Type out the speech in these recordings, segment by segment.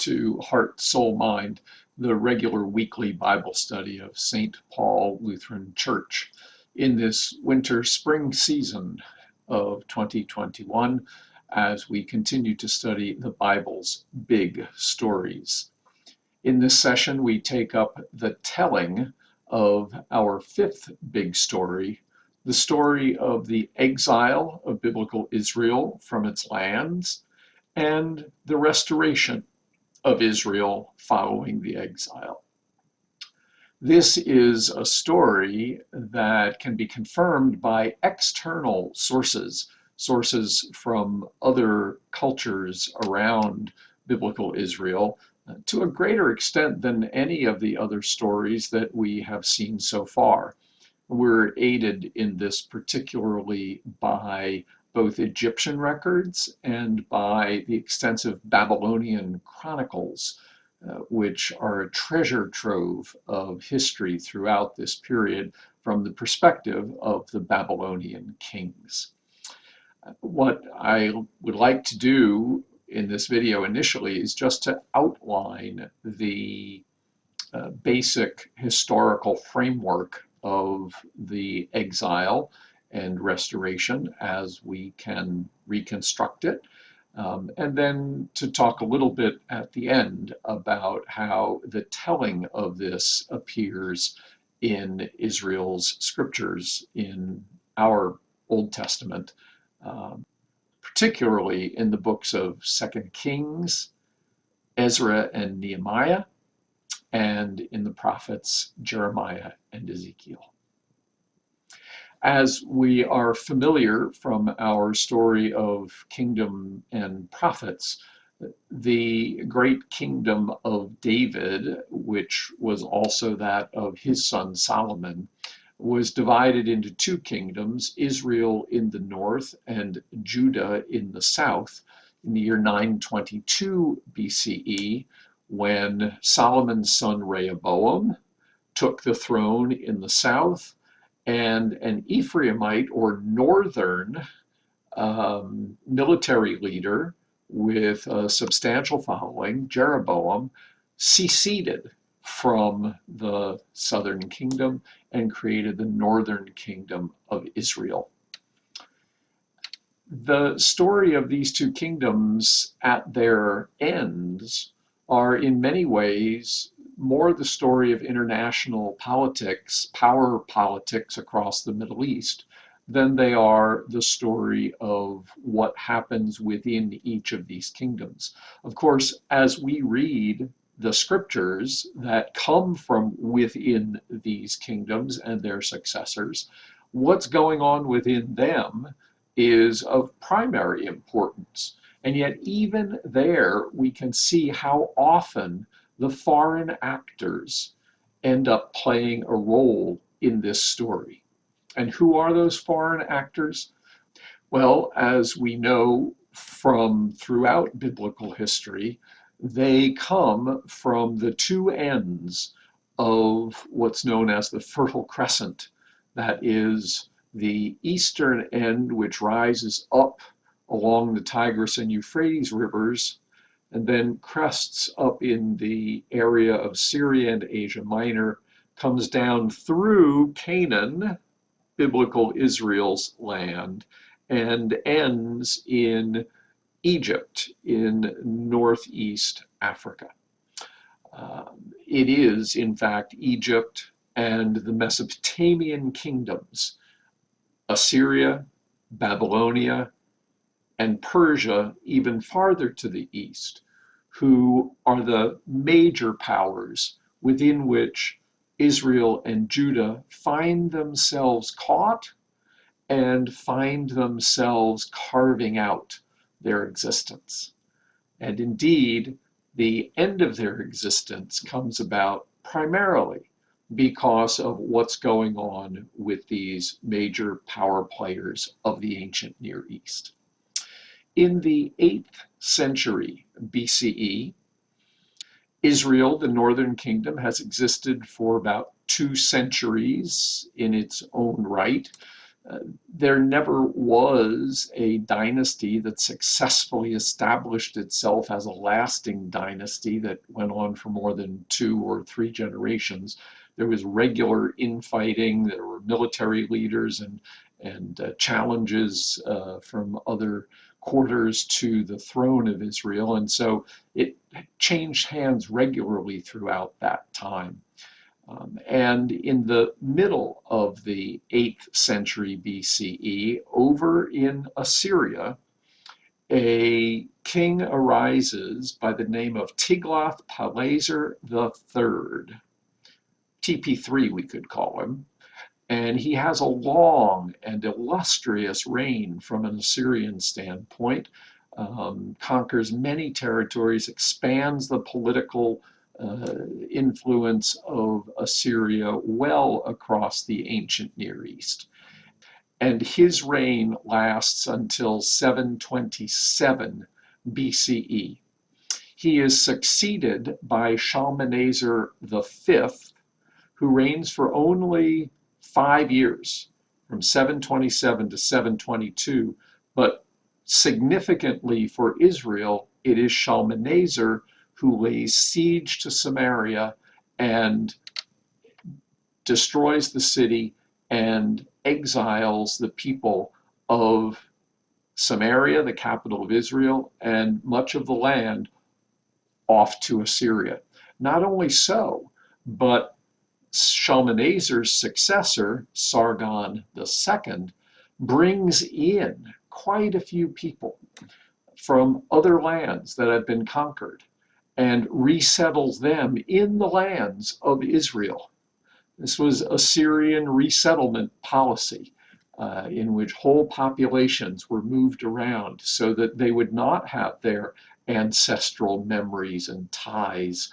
to Heart, Soul, Mind, the regular weekly Bible study of St. Paul Lutheran Church in this winter-spring season of 2021 as we continue to study the Bible's big stories. In this session, we take up the telling of our fifth big story, the story of the exile of biblical Israel from its lands and the restoration of Israel following the exile. This is a story that can be confirmed by external sources from other cultures around biblical Israel to a greater extent than any of the other stories that we have seen so far. We're aided in this particularly by both Egyptian records and by the extensive Babylonian chronicles, which are a treasure trove of history throughout this period from the perspective of the Babylonian kings. What I would like to do in this video initially is just to outline the basic historical framework of the exile and restoration as we can reconstruct it, and then to talk a little bit at the end about how the telling of this appears in Israel's scriptures in our Old Testament, particularly in the books of 2 Kings, Ezra and Nehemiah, and in the prophets Jeremiah and Ezekiel. As we are familiar from our story of kingdom and prophets, the great kingdom of David, which was also that of his son Solomon, was divided into two kingdoms, Israel in the north and Judah in the south, in the year 922 BCE, when Solomon's son Rehoboam took the throne in the south, and an Ephraimite or northern military leader with a substantial following, Jeroboam, seceded from the southern kingdom and created the northern kingdom of Israel. The story of these two kingdoms at their ends are in many ways more the story of international politics, power politics across the Middle East, than they are the story of what happens within each of these kingdoms. Of course, as we read the scriptures that come from within these kingdoms and their successors, what's going on within them is of primary importance. And yet even there, we can see how often the foreign actors end up playing a role in this story. And who are those foreign actors? Well, as we know from throughout biblical history, they come from the two ends of what's known as the Fertile Crescent. That is the eastern end, which rises up along the Tigris and Euphrates rivers, and then crests up in the area of Syria and Asia Minor, comes down through Canaan, biblical Israel's land, and ends in Egypt in northeast Africa. It is, in fact, Egypt and the Mesopotamian kingdoms, Assyria, Babylonia, and Persia, even farther to the east, who are the major powers within which Israel and Judah find themselves caught and find themselves carving out their existence. And indeed, the end of their existence comes about primarily because of what's going on with these major power players of the ancient Near East. In the 8th century BCE, Israel, the northern kingdom, has existed for about 2 centuries in its own right. There never was a dynasty that successfully established itself as a lasting dynasty that went on for more than 2 or 3 generations. There was regular infighting, there were military leaders and challenges from other quarters to the throne of Israel. And so it changed hands regularly throughout that time. And in the middle of the 8th century BCE, over in Assyria, a king arises by the name of Tiglath-Pileser III, TP3 we could call him, and he has a long and illustrious reign from an Assyrian standpoint, conquers many territories, expands the political influence of Assyria well across the ancient Near East. And his reign lasts until 727 BCE. He is succeeded by Shalmaneser V, who reigns for only 5 years, from 727 to 722, but significantly for Israel, it is Shalmaneser who lays siege to Samaria and destroys the city and exiles the people of Samaria, the capital of Israel, and much of the land off to Assyria. Not only so, but Shalmaneser's successor, Sargon II, brings in quite a few people from other lands that have been conquered and resettles them in the lands of Israel. This was Assyrian resettlement policy, in which whole populations were moved around so that they would not have their ancestral memories and ties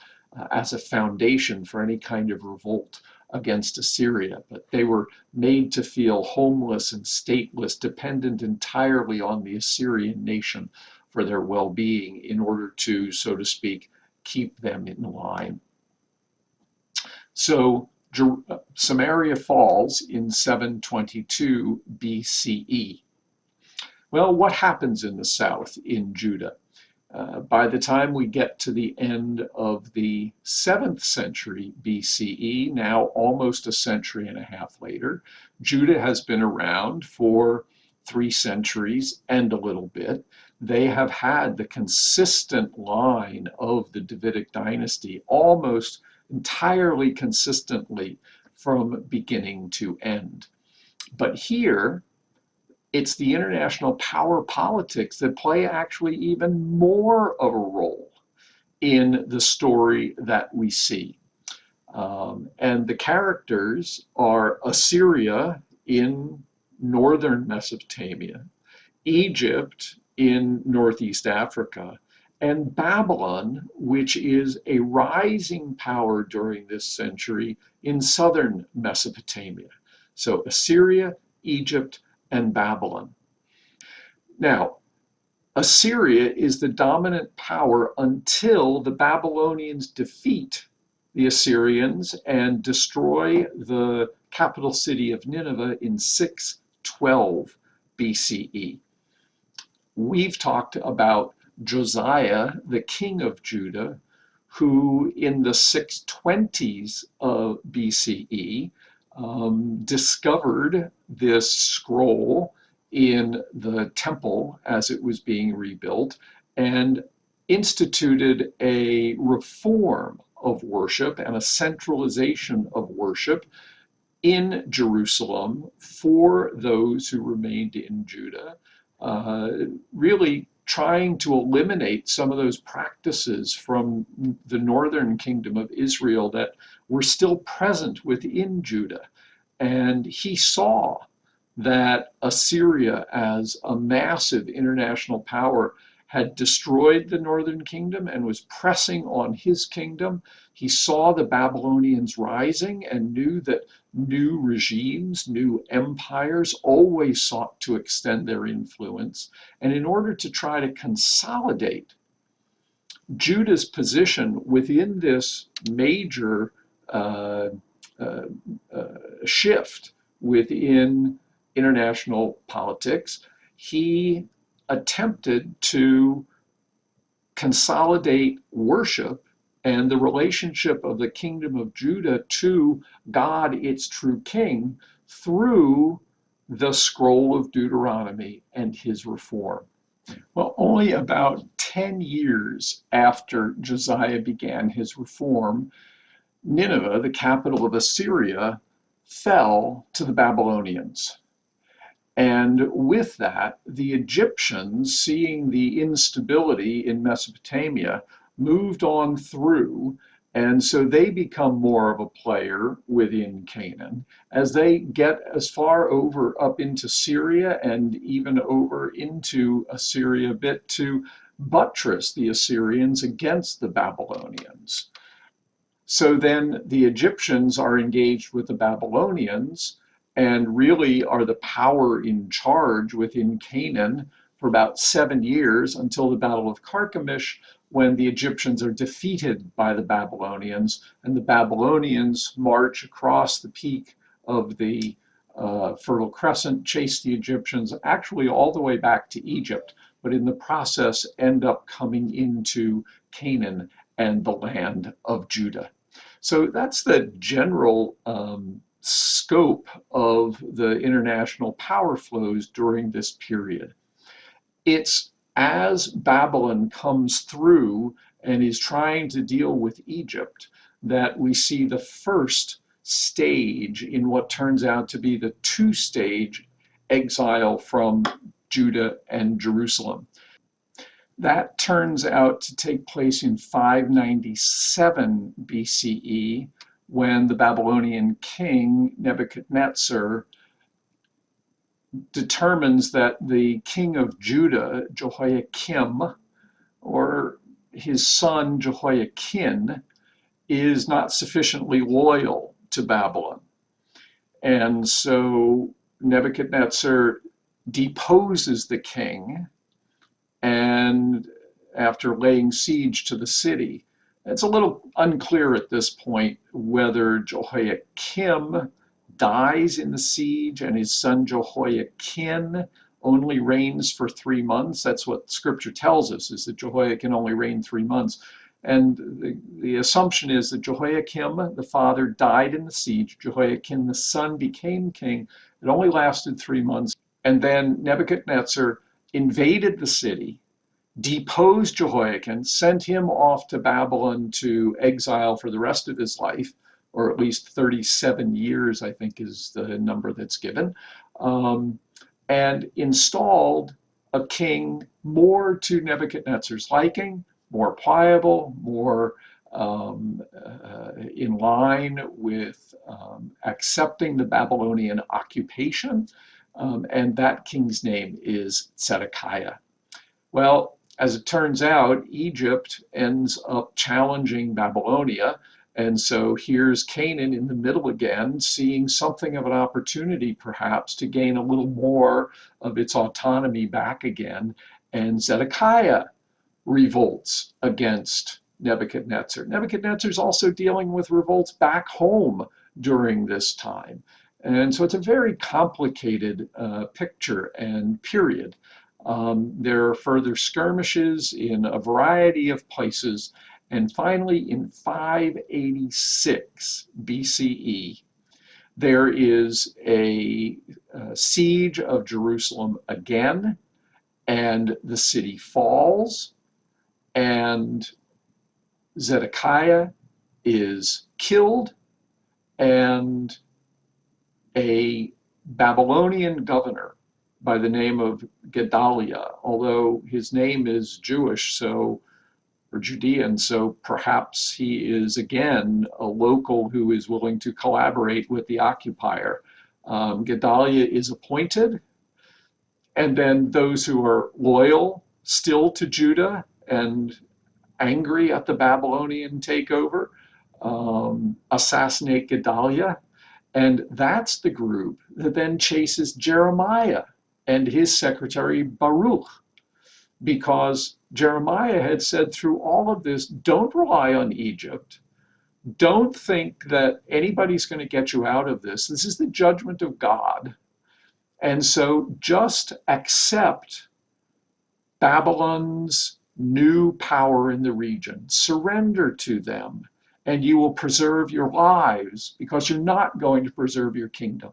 as a foundation for any kind of revolt against Assyria, but they were made to feel homeless and stateless, dependent entirely on the Assyrian nation for their well-being in order to, so to speak, keep them in line. So Samaria falls in 722 BCE. Well, what happens in the south in Judah? By the time we get to the end of the 7th century BCE, now almost a century and a half later, Judah has been around for 3 centuries and a little bit. They have had the consistent line of the Davidic dynasty almost entirely consistently from beginning to end. But here, it's the international power politics that play actually even more of a role in the story that we see. And the characters are Assyria in northern Mesopotamia, Egypt in Northeast Africa, and Babylon, which is a rising power during this century in southern Mesopotamia. So Assyria, Egypt, and Babylon. Now, Assyria is the dominant power until the Babylonians defeat the Assyrians and destroy the capital city of Nineveh in 612 BCE. We've talked about Josiah, the king of Judah, who in the 620s of BCE discovered this scroll in the temple as it was being rebuilt and instituted a reform of worship and a centralization of worship in Jerusalem for those who remained in Judah, really trying to eliminate some of those practices from the northern kingdom of Israel that were still present within Judah. And he saw that Assyria, as a massive international power, had destroyed the northern kingdom and was pressing on his kingdom. He saw the Babylonians rising and knew that new regimes, new empires always sought to extend their influence. And in order to try to consolidate Judah's position within this major shift within international politics, he attempted to consolidate worship and the relationship of the kingdom of Judah to God, its true king, through the scroll of Deuteronomy and his reform. Well, only about 10 years after Josiah began his reform, Nineveh, the capital of Assyria, fell to the Babylonians. And with that, the Egyptians, seeing the instability in Mesopotamia, moved on through, and so they become more of a player within Canaan as they get as far over up into Syria and even over into Assyria a bit to buttress the Assyrians against the Babylonians. So then the Egyptians are engaged with the Babylonians and really are the power in charge within Canaan for about 7 years until the Battle of Carchemish, when the Egyptians are defeated by the Babylonians, and the Babylonians march across the peak of the Fertile Crescent, chase the Egyptians actually all the way back to Egypt, but in the process end up coming into Canaan and the land of Judah. So that's the general scope of the international power flows during this period. It's as Babylon comes through and is trying to deal with Egypt that we see the first stage in what turns out to be the two-stage exile from Judah and Jerusalem. That turns out to take place in 597 BCE, when the Babylonian king Nebuchadnezzar determines that the king of Judah, Jehoiakim, or his son Jehoiakim, is not sufficiently loyal to Babylon. And so Nebuchadnezzar deposes the king, and after laying siege to the city, it's a little unclear at this point whether Jehoiakim dies in the siege and his son Jehoiakim only reigns for 3 months. That's what scripture tells us, is that Jehoiakim only reigned 3 months. And the assumption is that Jehoiakim, the father, died in the siege. Jehoiakim, the son, became king. It only lasted 3 months. And then Nebuchadnezzar invaded the city, deposed Jehoiakim, sent him off to Babylon to exile for the rest of his life, or at least 37 years, I think is the number that's given, and installed a king more to Nebuchadnezzar's liking, more pliable, more in line with accepting the Babylonian occupation. And that king's name is Zedekiah. Well, as it turns out, Egypt ends up challenging Babylonia. And so here's Canaan in the middle again, seeing something of an opportunity perhaps to gain a little more of its autonomy back again. And Zedekiah revolts against Nebuchadnezzar. Nebuchadnezzar's also dealing with revolts back home during this time. And so it's a very complicated picture and period. There are further skirmishes in a variety of places. And finally, in 586 BCE, there is a siege of Jerusalem again, and the city falls, and Zedekiah is killed, and a Babylonian governor by the name of Gedaliah, although his name is Jewish, or Judean, so perhaps he is again a local who is willing to collaborate with the occupier. Gedaliah is appointed, and then those who are loyal still to Judah and angry at the Babylonian takeover assassinate Gedaliah. And that's the group that then chases Jeremiah and his secretary Baruch, because Jeremiah had said through all of this, don't rely on Egypt. Don't think that anybody's going to get you out of this. This is the judgment of God. And so just accept Babylon's new power in the region. Surrender to them, and you will preserve your lives, because you're not going to preserve your kingdom.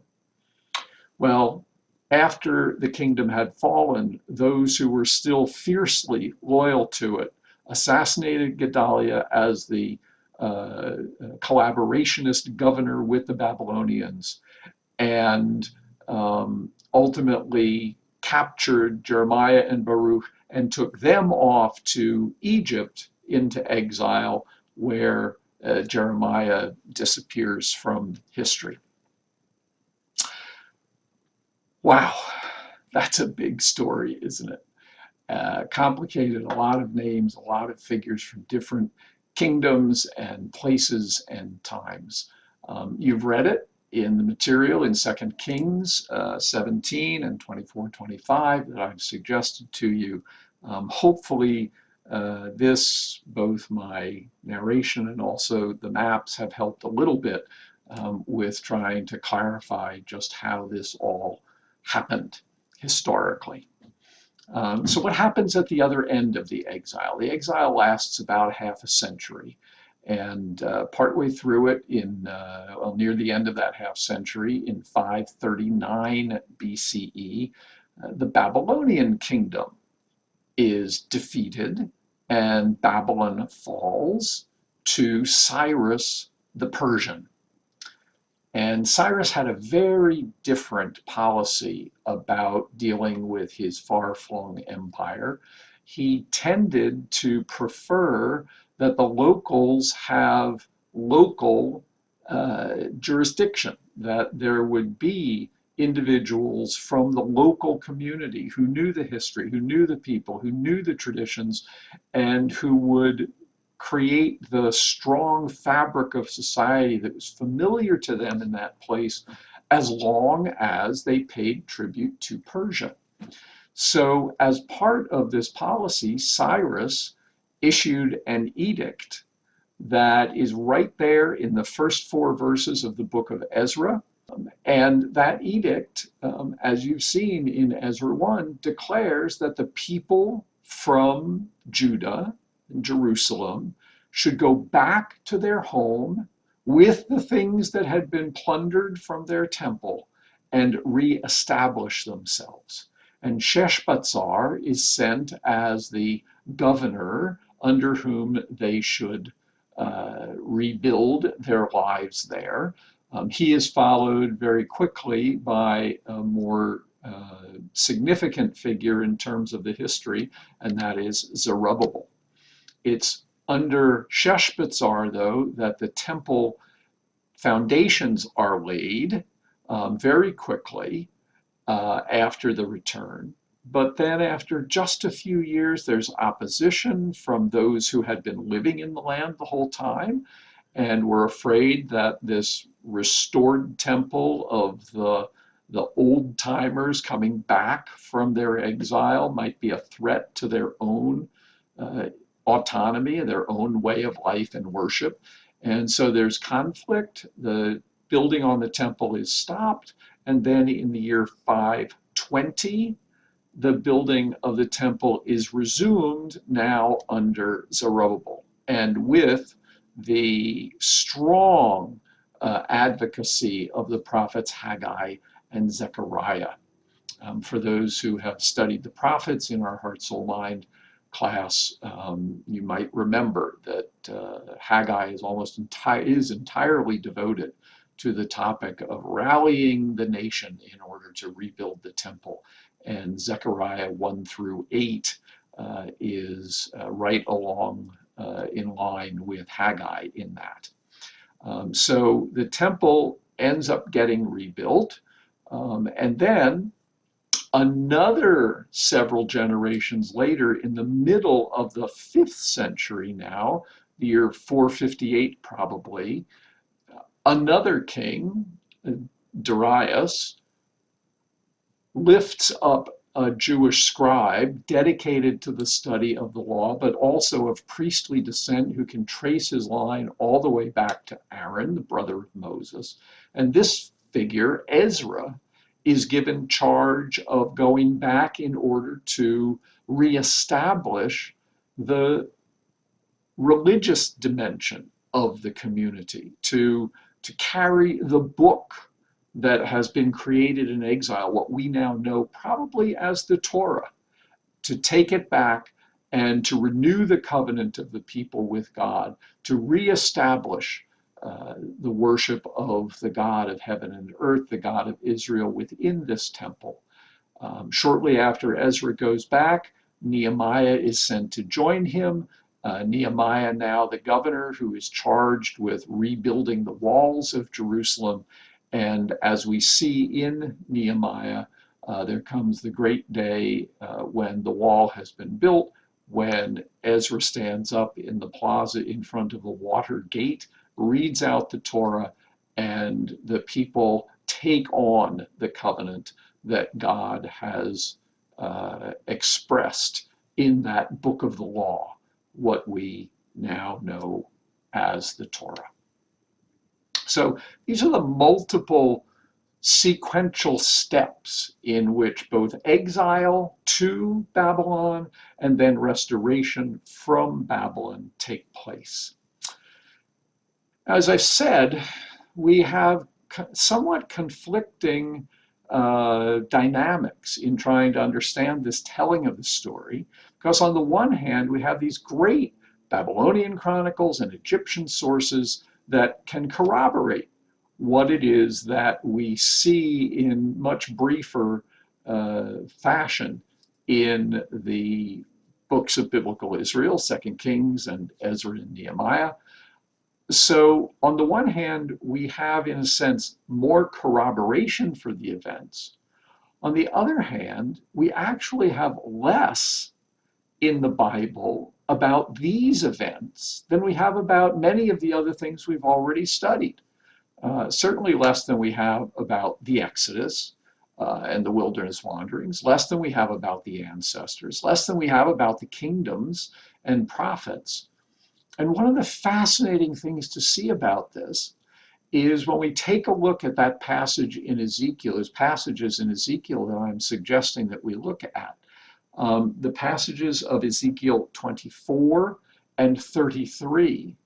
Well, after the kingdom had fallen, those who were still fiercely loyal to it assassinated Gedaliah as the collaborationist governor with the Babylonians, and ultimately captured Jeremiah and Baruch and took them off to Egypt into exile, where Jeremiah disappears from history. Wow, that's a big story, isn't it? Complicated, a lot of names, a lot of figures from different kingdoms and places and times. You've read it in the material in 2 Kings 17 and 24-25 that I've suggested to you. Hopefully this, both my narration and also the maps, have helped a little bit with trying to clarify just how this all happened historically. So what happens at the other end of the exile? The exile lasts about half a century. And partway through it, near the end of that half century, in 539 BCE, the Babylonian kingdom is defeated, and Babylon falls to Cyrus the Persian. And Cyrus had a very different policy about dealing with his far-flung empire. He tended to prefer that the locals have local jurisdiction, that there would be individuals from the local community who knew the history, who knew the people, who knew the traditions, and who would create the strong fabric of society that was familiar to them in that place, as long as they paid tribute to Persia. So as part of this policy, Cyrus issued an edict that is right there in the first 4 verses of the book of Ezra. And that edict, as you've seen in Ezra 1, declares that the people from Judah, Jerusalem, should go back to their home with the things that had been plundered from their temple and reestablish themselves. And Sheshbazzar is sent as the governor under whom they should rebuild their lives there. He is followed very quickly by a more significant figure in terms of the history, and that is Zerubbabel. It's under Sheshbazzar, though, that the temple foundations are laid very quickly after the return. But then after just a few years, there's opposition from those who had been living in the land the whole time and were afraid that this restored temple of the old timers coming back from their exile might be a threat to their own autonomy, their own way of life and worship. And so there's conflict. The building on the temple is stopped. And then in the year 520, the building of the temple is resumed, now under Zerubbabel, and with the strong advocacy of the prophets Haggai and Zechariah. For those who have studied the prophets in our Heart, Soul, Mind class, you might remember that Haggai is entirely devoted to the topic of rallying the nation in order to rebuild the temple. And Zechariah 1-8 is right along in line with Haggai in that. So the temple ends up getting rebuilt, and then another several generations later, in the middle of the 5th century now, the year 458 probably, another king, Darius, lifts up a Jewish scribe dedicated to the study of the law, but also of priestly descent, who can trace his line all the way back to Aaron, the brother of Moses. And this figure, Ezra, is given charge of going back in order to reestablish the religious dimension of the community, to carry the book that has been created in exile, what we now know probably as the Torah, to take it back and to renew the covenant of the people with God, to reestablish the worship of the God of heaven and earth, the God of Israel within this temple. Shortly after Ezra goes back, Nehemiah is sent to join him. Nehemiah, now the governor, who is charged with rebuilding the walls of Jerusalem. And as we see in Nehemiah, there comes the great day when the wall has been built, when Ezra stands up in the plaza in front of the water gate, reads out the Torah, and the people take on the covenant that God has expressed in that book of the law, what we now know as the Torah. So these are the multiple sequential steps in which both exile to Babylon and then restoration from Babylon take place. As I've said, we have somewhat conflicting dynamics in trying to understand this telling of the story, because on the one hand, we have these great Babylonian chronicles and Egyptian sources that can corroborate what it is that we see in much briefer fashion in the books of biblical Israel, 2 Kings and Ezra and Nehemiah. So on the one hand, we have, in a sense, more corroboration for the events. On the other hand, we actually have less in the Bible about these events than we have about many of the other things we've already studied. Certainly less than we have about the Exodus and the wilderness wanderings, less than we have about the ancestors, less than we have about the kingdoms and prophets. And one of the fascinating things to see about this is when we take a look at that passage in Ezekiel, there's passages in Ezekiel that I'm suggesting that we look at. The passages of Ezekiel 24 and 33.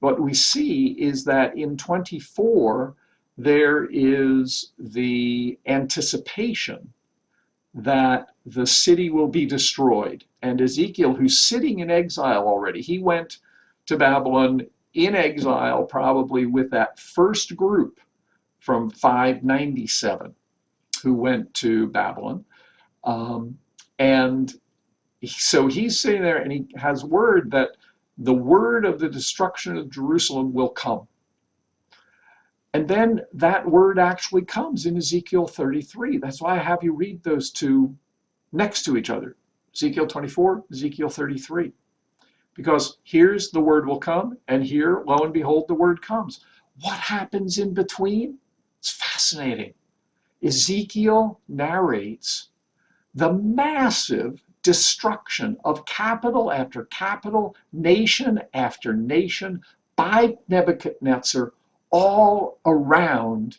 What we see is that in 24, there is the anticipation that the city will be destroyed. And Ezekiel, who's sitting in exile already, he went to Babylon in exile, probably with that first group from 597 who went to Babylon. And so he's sitting there and he has word that the word of the destruction of Jerusalem will come. And then that word actually comes in Ezekiel 33. That's why I have you read those two next to each other. Ezekiel 24, Ezekiel 33. Because here's the word will come, and here, lo and behold, the word comes. What happens in between? It's fascinating. Ezekiel narrates the massive destruction of capital after capital, nation after nation, by Nebuchadnezzar all around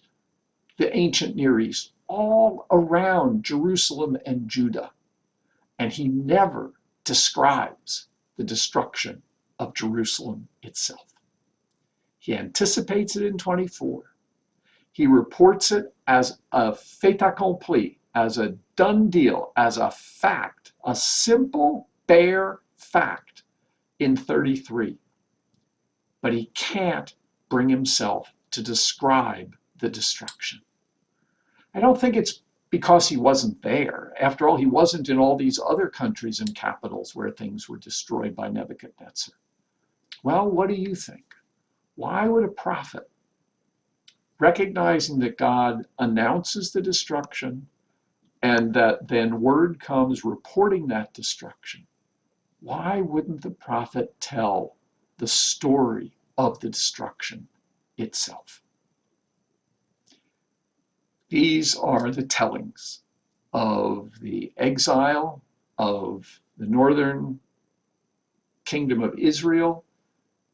the ancient Near East, all around Jerusalem and Judah. And he never describes the destruction of Jerusalem itself. He anticipates it in 24. He reports it as a fait accompli, as a done deal, as a fact, a simple, bare fact in 33. But he can't bring himself to describe the destruction. I don't think it's because he wasn't there. After all, he wasn't in all these other countries and capitals where things were destroyed by Nebuchadnezzar. Well, what do you think? Why would a prophet, recognizing that God announces the destruction and that then word comes reporting that destruction, why wouldn't the prophet tell the story of the destruction itself? These are the tellings of the exile of the northern kingdom of Israel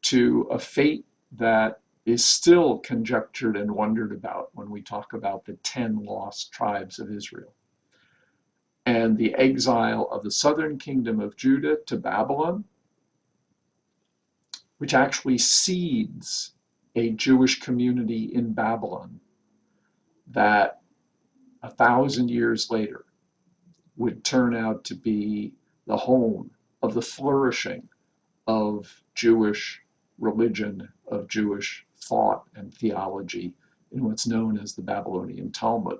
to a fate that is still conjectured and wondered about when we talk about the 10 lost tribes of Israel. And the exile of the southern kingdom of Judah to Babylon, which actually seeds a Jewish community in Babylon that 1,000 years later would turn out to be the home of the flourishing of Jewish religion, of Jewish thought and theology in what's known as the Babylonian Talmud.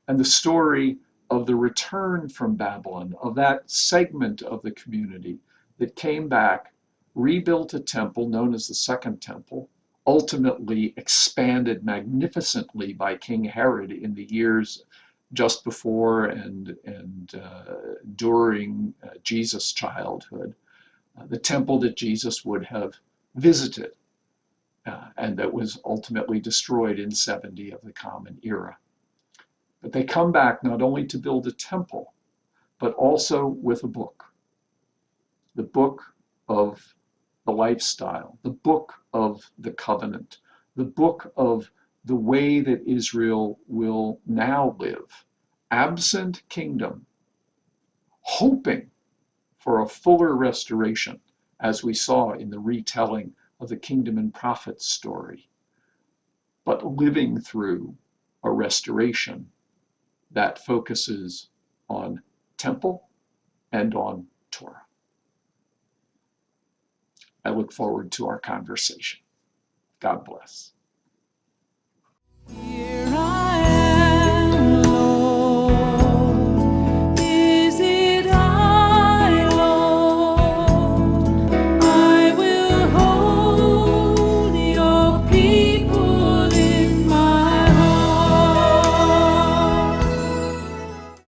And the story of the return from Babylon, of that segment of the community that came back, rebuilt a temple known as the Second Temple, ultimately expanded magnificently by King Herod in the years just before and during Jesus' childhood, the temple that Jesus would have visited, and that was ultimately destroyed in 70 of the Common Era. But they come back not only to build a temple, but also with a book, the book of the lifestyle, the book of the covenant, the book of the way that Israel will now live, absent kingdom, hoping for a fuller restoration, as we saw in the retelling of the Kingdom and Prophets story, but living through a restoration that focuses on temple and on Torah. I look forward to our conversation. God bless. Here I am.